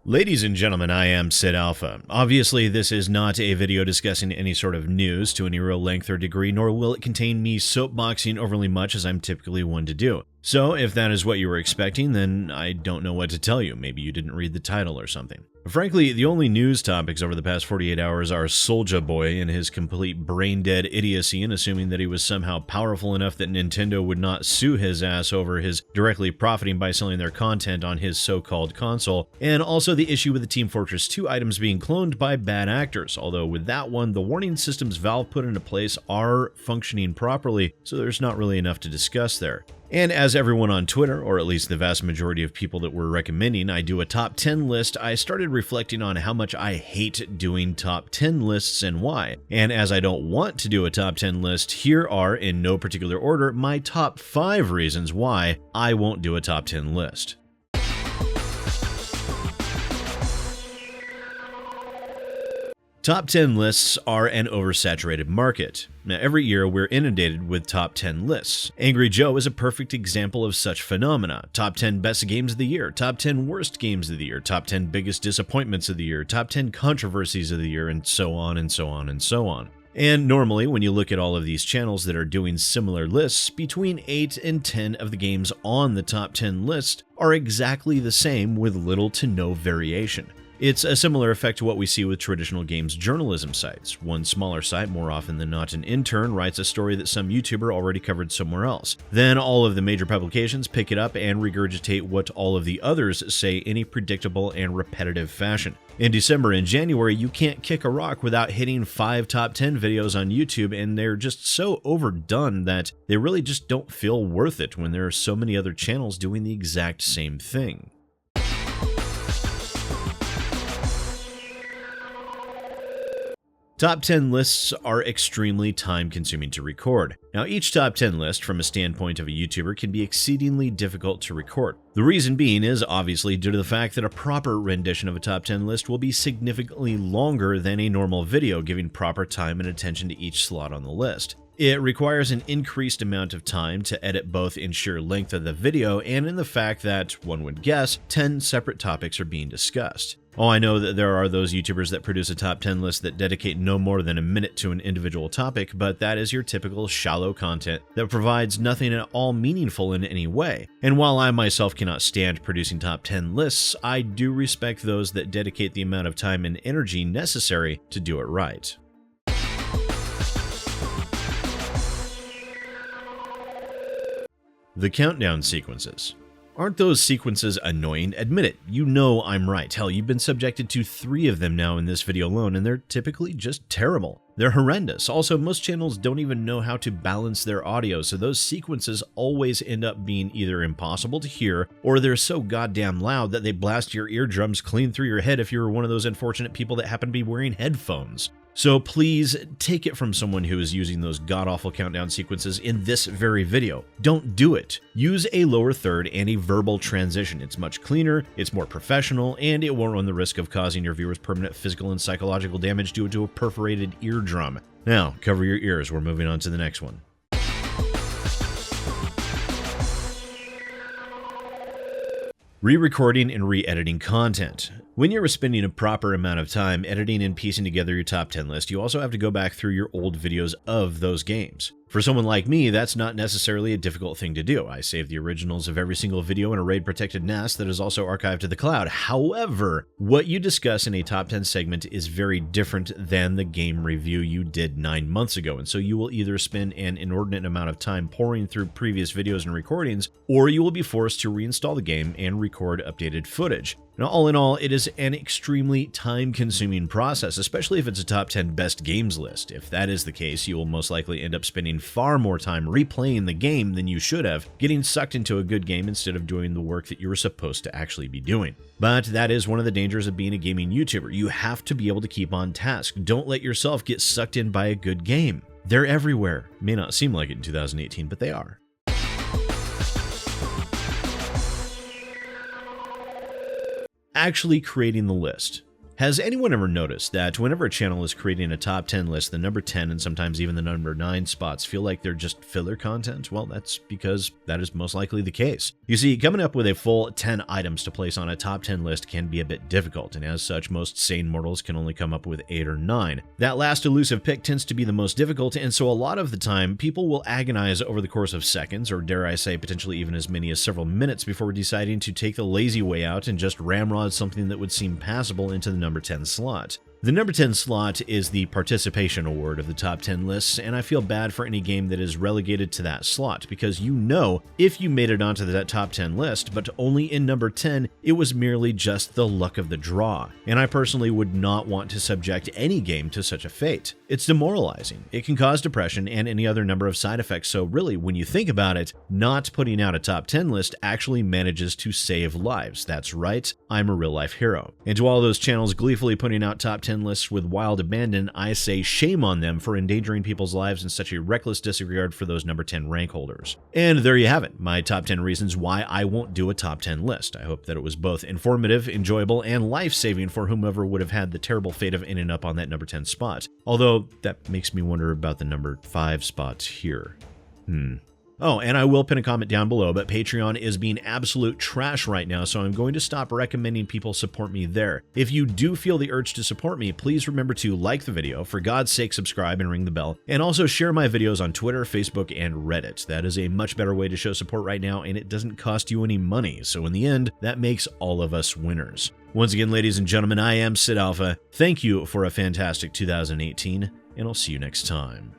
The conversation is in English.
Ladies and gentlemen, I am SidAlpha. Obviously, this is not a video discussing any sort of news to any real length or degree, nor will it contain me soapboxing overly much as I'm typically one to do. So if that is what you were expecting, then I don't know what to tell you. Maybe you didn't read the title or something. Frankly, the only news topics over the past 48 hours are Soulja Boy and his complete brain-dead idiocy in assuming that he was somehow powerful enough that Nintendo would not sue his ass over his directly profiting by selling their content on his so-called console, and also the issue with the Team Fortress 2 items being cloned by bad actors, although with that one, the warning systems Valve put into place are functioning properly, so there's not really enough to discuss there. And as everyone on Twitter, or at least the vast majority of people that were recommending I do a top 10 list, I started reflecting on how much I hate doing top 10 lists and why. And as I don't want to do a top 10 list, here are, in no particular order, my top 5 reasons why I won't do a top 10 list. Top 10 lists are an oversaturated market. Now, every year we're inundated with top 10 lists. Angry Joe is a perfect example of such phenomena. Top 10 best games of the year, top 10 worst games of the year, top 10 biggest disappointments of the year, top 10 controversies of the year, and so on and so on and so on. And normally, when you look at all of these channels that are doing similar lists, between 8 and 10 of the games on the top 10 list are exactly the same with little to no variation. It's a similar effect to what we see with traditional games journalism sites. One smaller site, more often than not an intern, writes a story that some YouTuber already covered somewhere else. Then all of the major publications pick it up and regurgitate what all of the others say in a predictable and repetitive fashion. In December and January, you can't kick a rock without hitting 5 top 10 videos on YouTube, and they're just so overdone that they really just don't feel worth it when there are so many other channels doing the exact same thing. Top 10 lists are extremely time-consuming to record. Now, each top 10 list, from a standpoint of a YouTuber, can be exceedingly difficult to record. The reason being is obviously due to the fact that a proper rendition of a top 10 list will be significantly longer than a normal video, giving proper time and attention to each slot on the list. It requires an increased amount of time to edit, both in sheer length of the video and in the fact that, one would guess, 10 separate topics are being discussed. Oh, I know that there are those YouTubers that produce a top 10 list that dedicate no more than a minute to an individual topic, but that is your typical shallow content that provides nothing at all meaningful in any way. And while I myself cannot stand producing top 10 lists, I do respect those that dedicate the amount of time and energy necessary to do it right. The countdown sequences. Aren't those sequences annoying? Admit it, you know I'm right. Hell, you've been subjected to 3 of them now in this video alone, and they're typically just terrible. They're horrendous. Also, most channels don't even know how to balance their audio, so those sequences always end up being either impossible to hear, or they're so goddamn loud that they blast your eardrums clean through your head if you're one of those unfortunate people that happen to be wearing headphones. So please take it from someone who is using those god-awful countdown sequences in this very video. Don't do it. Use a lower third and a verbal transition. It's much cleaner, it's more professional, and it won't run the risk of causing your viewers permanent physical and psychological damage due to a perforated eardrum. Now, cover your ears. We're moving on to the next one. Re-recording and re-editing content. When you're spending a proper amount of time editing and piecing together your top 10 list, you also have to go back through your old videos of those games. For someone like me, that's not necessarily a difficult thing to do. I save the originals of every single video in a RAID-protected NAS that is also archived to the cloud. However, what you discuss in a top 10 segment is very different than the game review you did 9 months ago, and so you will either spend an inordinate amount of time pouring through previous videos and recordings, or you will be forced to reinstall the game and record updated footage. Now, all in all, it is an extremely time-consuming process, especially if it's a top 10 best games list. If that is the case, you will most likely end up spending far more time replaying the game than you should have, getting sucked into a good game instead of doing the work that you were supposed to actually be doing. But that is one of the dangers of being a gaming YouTuber. You have to be able to keep on task. Don't let yourself get sucked in by a good game. They're everywhere. May not seem like it in 2018, but they are. Actually creating the list. Has anyone ever noticed that whenever a channel is creating a top 10 list, the number 10 and sometimes even the number 9 spots feel like they're just filler content? Well, that's because that is most likely the case. You see, coming up with a full 10 items to place on a top 10 list can be a bit difficult, and as such, most sane mortals can only come up with 8 or 9. That last elusive pick tends to be the most difficult, and so a lot of the time, people will agonize over the course of seconds, or dare I say, potentially even as many as several minutes before deciding to take the lazy way out and just ramrod something that would seem passable into the number 10 slot. The number 10 slot is the participation award of the top 10 lists, and I feel bad for any game that is relegated to that slot, because you know if you made it onto that top 10 list, but only in number 10, it was merely just the luck of the draw, and I personally would not want to subject any game to such a fate. It's demoralizing, it can cause depression and any other number of side effects, so really, when you think about it, not putting out a top 10 list actually manages to save lives. That's right, I'm a real-life hero. And to all those channels gleefully putting out top 10 lists with wild abandon, I say shame on them for endangering people's lives in such a reckless disregard for those number 10 rank holders. And there you have it, my top 10 reasons why I won't do a top 10 list. I hope that it was both informative, enjoyable, and life-saving for whomever would have had the terrible fate of ending up on that number 10 spot. Although, that makes me wonder about the number 5 spot here. Oh, and I will pin a comment down below, but Patreon is being absolute trash right now, so I'm going to stop recommending people support me there. If you do feel the urge to support me, please remember to like the video, for God's sake subscribe and ring the bell, and also share my videos on Twitter, Facebook, and Reddit. That is a much better way to show support right now, and it doesn't cost you any money, so in the end, that makes all of us winners. Once again, ladies and gentlemen, I am SidAlpha. Thank you for a fantastic 2018, and I'll see you next time.